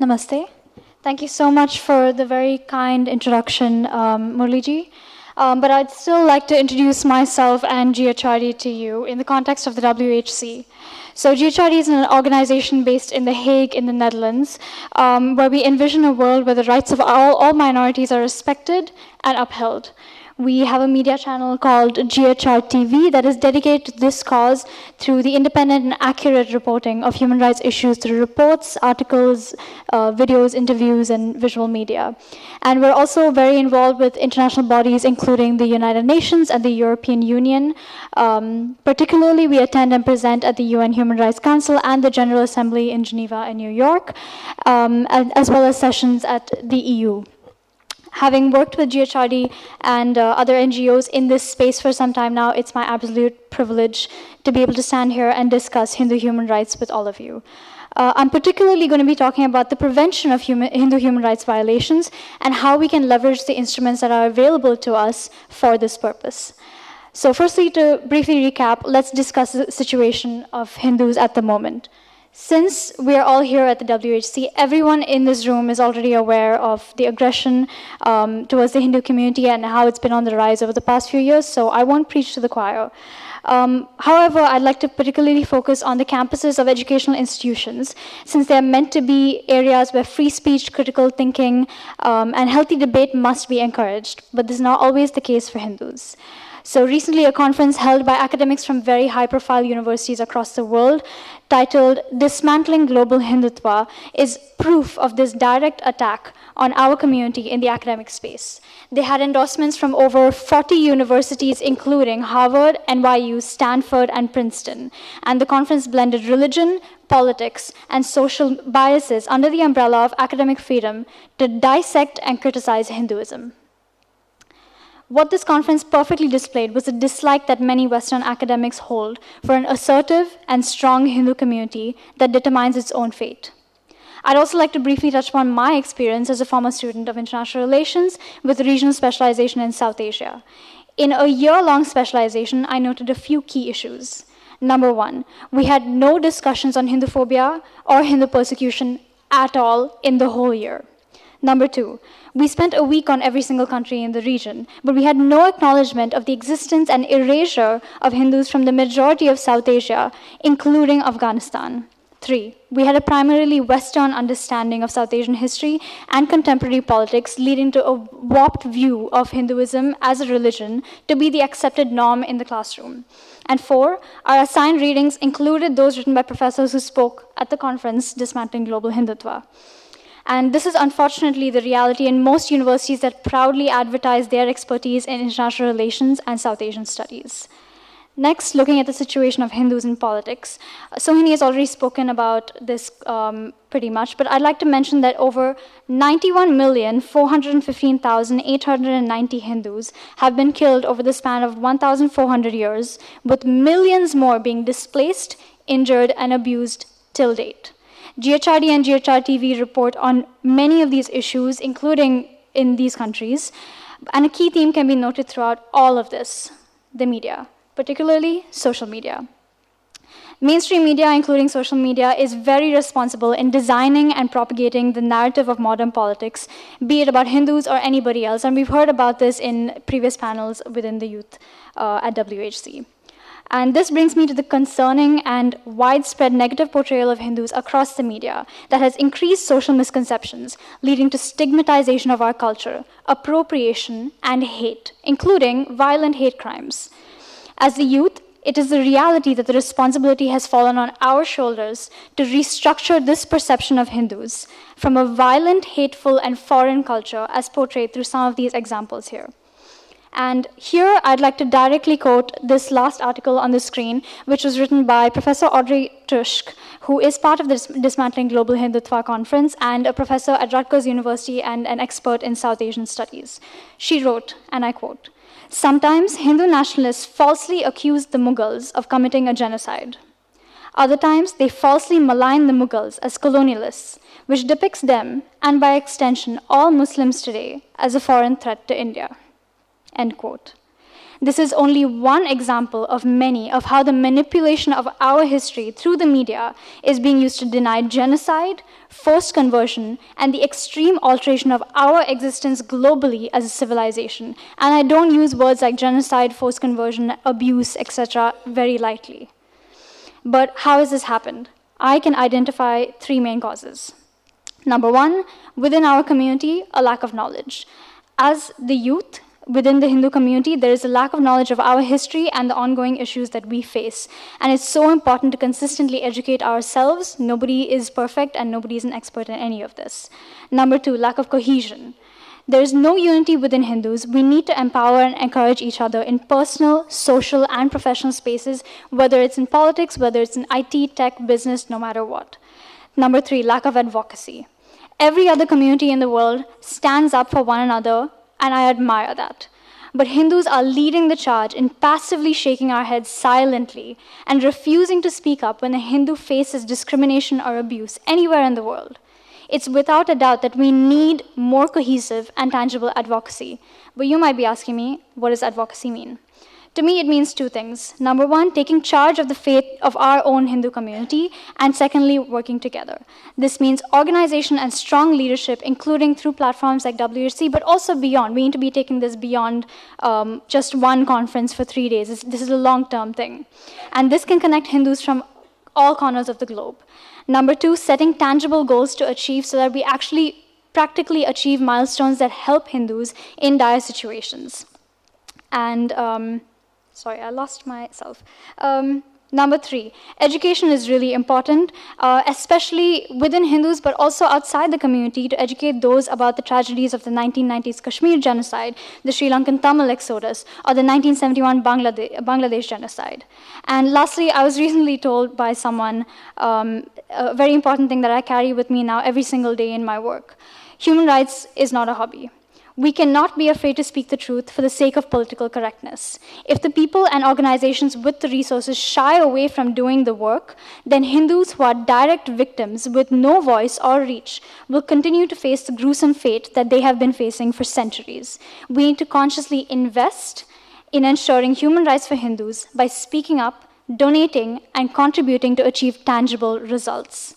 Namaste. Thank you so much for the very kind introduction, Murliji. But I'd still like to introduce myself and GHRD to you in the context of the WHC. So GHRD is an organization based in The Hague in the Netherlands, where we envision a world where the rights of all minorities are respected and upheld. We have a media channel called GHRTV that is dedicated to this cause through the independent and accurate reporting of human rights issues through reports, articles, videos, interviews, and visual media. And we're also very involved with international bodies, including the United Nations and the European Union. Particularly, we attend and present at the UN Human Rights Council and the General Assembly in Geneva and New York, as well as sessions at the EU. Having worked with GHRD and other NGOs in this space for some time now, it's my absolute privilege to be able to stand here and discuss Hindu human rights with all of you. I'm particularly going to be talking about the prevention of Hindu human rights violations and how we can leverage the instruments that are available to us for this purpose. So firstly, to briefly recap, let's discuss the situation of Hindus at the moment. Since we are all here at the WHC, everyone in this room is already aware of the aggression towards the Hindu community and how it's been on the rise over the past few years, so I won't preach to the choir. However, I'd like to particularly focus on the campuses of educational institutions, since they're meant to be areas where free speech, critical thinking, and healthy debate must be encouraged, but this is not always the case for Hindus. So recently, a conference held by academics from very high-profile universities across the world, titled Dismantling Global Hindutva, is proof of this direct attack on our community in the academic space. They had endorsements from over 40 universities, including Harvard, NYU, Stanford, and Princeton. And the conference blended religion, politics, and social biases under the umbrella of academic freedom to dissect and criticize Hinduism. What this conference perfectly displayed was the dislike that many Western academics hold for an assertive and strong Hindu community that determines its own fate. I'd also like to briefly touch upon my experience as a former student of international relations with regional specialization in South Asia. In a year-long specialization, I noted a few key issues. Number one, we had no discussions on Hinduphobia or Hindu persecution at all in the whole year. Number two, we spent a week on every single country in the region, but we had no acknowledgement of the existence and erasure of Hindus from the majority of South Asia, including Afghanistan. Three, we had a primarily Western understanding of South Asian history and contemporary politics, leading to a warped view of Hinduism as a religion to be the accepted norm in the classroom. And four, our assigned readings included those written by professors who spoke at the conference Dismantling Global Hindutva. And this is unfortunately the reality in most universities that proudly advertise their expertise in international relations and South Asian studies. Next, looking at the situation of Hindus in politics. Sohini has already spoken about this pretty much, but I'd like to mention that over 91,415,890 Hindus have been killed over the span of 1,400 years, with millions more being displaced, injured, and abused till date. GHRD and GHRTV report on many of these issues, including in these countries, and a key theme can be noted throughout all of this: the media, particularly social media. Mainstream media, including social media, is very responsible in designing and propagating the narrative of modern politics, be it about Hindus or anybody else, and we've heard about this in previous panels within the youth at WHC. And this brings me to the concerning and widespread negative portrayal of Hindus across the media that has increased social misconceptions, leading to stigmatization of our culture, appropriation, and hate, including violent hate crimes. As the youth, it is the reality that the responsibility has fallen on our shoulders to restructure this perception of Hindus from a violent, hateful, and foreign culture as portrayed through some of these examples here. And here, I'd like to directly quote this last article on the screen, which was written by Professor Audrey Tusk, who is part of the Dismantling Global Hindutva conference and a professor at Rutgers University and an expert in South Asian studies. She wrote, and I quote, "Sometimes Hindu nationalists falsely accuse the Mughals of committing a genocide. Other times, they falsely malign the Mughals as colonialists, which depicts them, and by extension, all Muslims today, as a foreign threat to India." End quote. This is only one example of many of how the manipulation of our history through the media is being used to deny genocide, forced conversion, and the extreme alteration of our existence globally as a civilization. And I don't use words like genocide, forced conversion, abuse, etc. very lightly. But how has this happened? I can identify three main causes. Number one, within our community, a lack of knowledge. As the youth within the Hindu community, there is a lack of knowledge of our history and the ongoing issues that we face. And it's so important to consistently educate ourselves. Nobody is perfect and nobody is an expert in any of this. Number two, lack of cohesion. There is no unity within Hindus. We need to empower and encourage each other in personal, social, and professional spaces, whether it's in politics, whether it's in IT, tech, business, no matter what. Number three, lack of advocacy. Every other community in the world stands up for one another, and I admire that. But Hindus are leading the charge in passively shaking our heads silently and refusing to speak up when a Hindu faces discrimination or abuse anywhere in the world. It's without a doubt that we need more cohesive and tangible advocacy. But you might be asking me, what does advocacy mean? To me, it means two things. Number one, taking charge of the fate of our own Hindu community, and secondly, working together. This means organization and strong leadership, including through platforms like WHC, but also beyond. We need to be taking this beyond just one conference for 3 days. This is a long-term thing. And this can connect Hindus from all corners of the globe. Number two, setting tangible goals to achieve so that we actually practically achieve milestones that help Hindus in dire situations. And, sorry, I lost myself. Number three, education is really important, especially within Hindus, but also outside the community, to educate those about the tragedies of the 1990s Kashmir genocide, the Sri Lankan Tamil exodus, or the 1971 Bangladesh genocide. And lastly, I was recently told by someone a very important thing that I carry with me now every single day in my work. Human rights is not a hobby. We cannot be afraid to speak the truth for the sake of political correctness. If the people and organizations with the resources shy away from doing the work, then Hindus who are direct victims with no voice or reach will continue to face the gruesome fate that they have been facing for centuries. We need to consciously invest in ensuring human rights for Hindus by speaking up, donating, and contributing to achieve tangible results.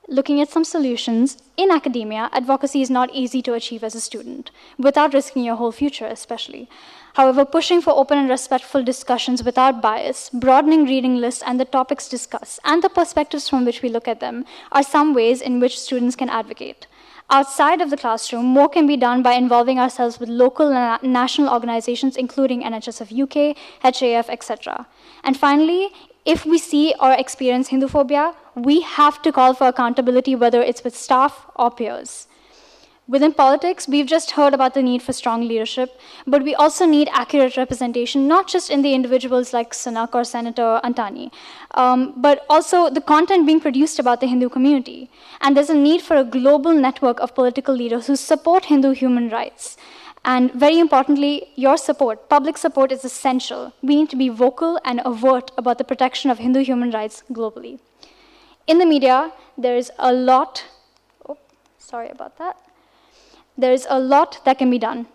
Looking at some solutions, in academia, advocacy is not easy to achieve as a student, without risking your whole future especially. However, pushing for open and respectful discussions without bias, broadening reading lists and the topics discussed, and the perspectives from which we look at them, are some ways in which students can advocate. Outside of the classroom, more can be done by involving ourselves with local and national organizations, including NHS of UK, HAF, etc. And finally, if we see or experience Hinduphobia, we have to call for accountability, whether it's with staff or peers. Within politics, we've just heard about the need for strong leadership, but we also need accurate representation, not just in the individuals like Sunak or Senator Antani, but also the content being produced about the Hindu community. And there's a need for a global network of political leaders who support Hindu human rights. And very importantly, your support, public support, is essential. We need to be vocal and overt about the protection of Hindu human rights globally. In the media, there's a lot, There's a lot that can be done.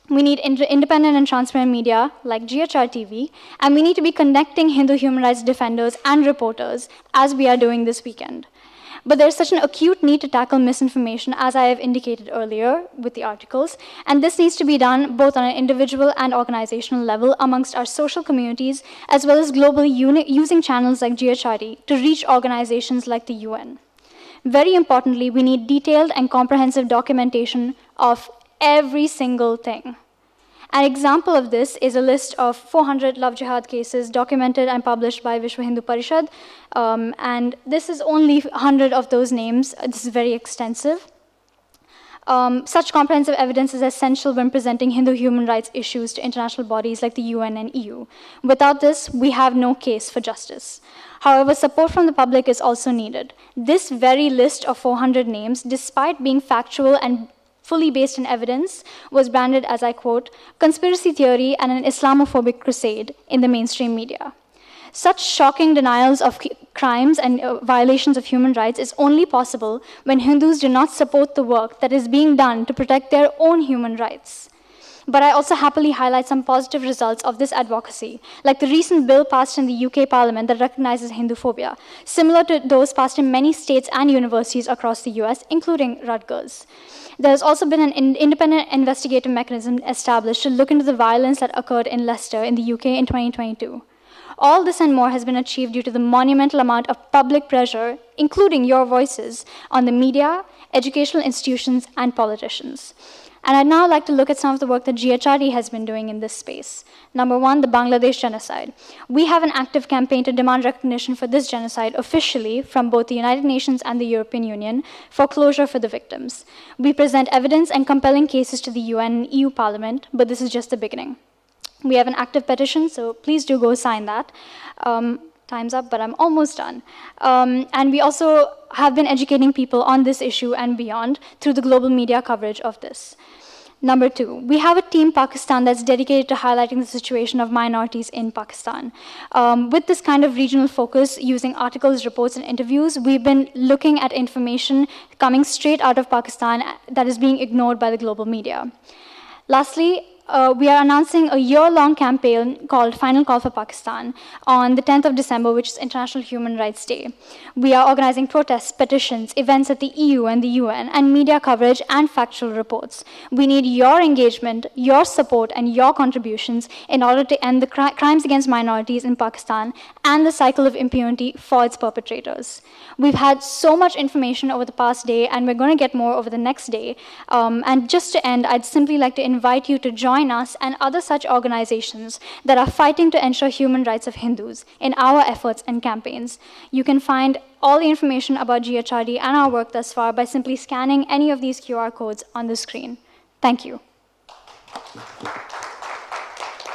We need independent and transparent media like GHRTV, and we need to be connecting Hindu human rights defenders and reporters as we are doing this weekend. But there's such an acute need to tackle misinformation, as I have indicated earlier with the articles, and this needs to be done both on an individual and organizational level amongst our social communities, as well as globally using channels like GHRD to reach organizations like the UN. Very importantly, we need detailed and comprehensive documentation of every single thing. An example of this is a list of 400 love jihad cases documented and published by Vishwa Hindu Parishad, and this is only 100 of those names. This is very extensive. Such comprehensive evidence is essential when presenting Hindu human rights issues to international bodies like the UN and EU. Without this, we have no case for justice. However, support from the public is also needed. This very list of 400 names, despite being factual and fully based in evidence, was branded as, I quote, conspiracy theory and an Islamophobic crusade in the mainstream media. Such shocking denials of crimes and violations of human rights is only possible when Hindus do not support the work that is being done to protect their own human rights. But I also happily highlight some positive results of this advocacy, like the recent bill passed in the UK Parliament that recognizes Hinduphobia, similar to those passed in many states and universities across the US, including Rutgers. There's also been an independent investigative mechanism established to look into the violence that occurred in Leicester in the UK in 2022. All this and more has been achieved due to the monumental amount of public pressure, including your voices, on the media, educational institutions, and politicians. And I'd now like to look at some of the work that GHRD has been doing in this space. Number one, the Bangladesh genocide. We have an active campaign to demand recognition for this genocide officially from both the United Nations and the European Union for closure for the victims. We present evidence and compelling cases to the UN and EU Parliament, but this is just the beginning. We have an active petition, so please do go sign that. Time's up, but I'm almost done. And we also have been educating people on this issue and beyond through the global media coverage of this. Number two, we have a team Pakistan that's dedicated to highlighting the situation of minorities in Pakistan. With this kind of regional focus, using articles, reports, and interviews, we've been looking at information coming straight out of Pakistan that is being ignored by the global media. Lastly, we are announcing a year-long campaign called Final Call for Pakistan on the 10th of December, which is International Human Rights Day. We are organizing protests, petitions, events at the EU and the UN, and media coverage and factual reports. We need your engagement, your support, and your contributions in order to end the crimes against minorities in Pakistan and the cycle of impunity for its perpetrators. We've had so much information over the past day, and we're going to get more over the next day. And just to end, I'd simply like to invite you to join us and other such organizations that are fighting to ensure human rights of Hindus in our efforts and campaigns. You can find all the information about GHRD and our work thus far by simply scanning any of these QR codes on the screen. Thank you.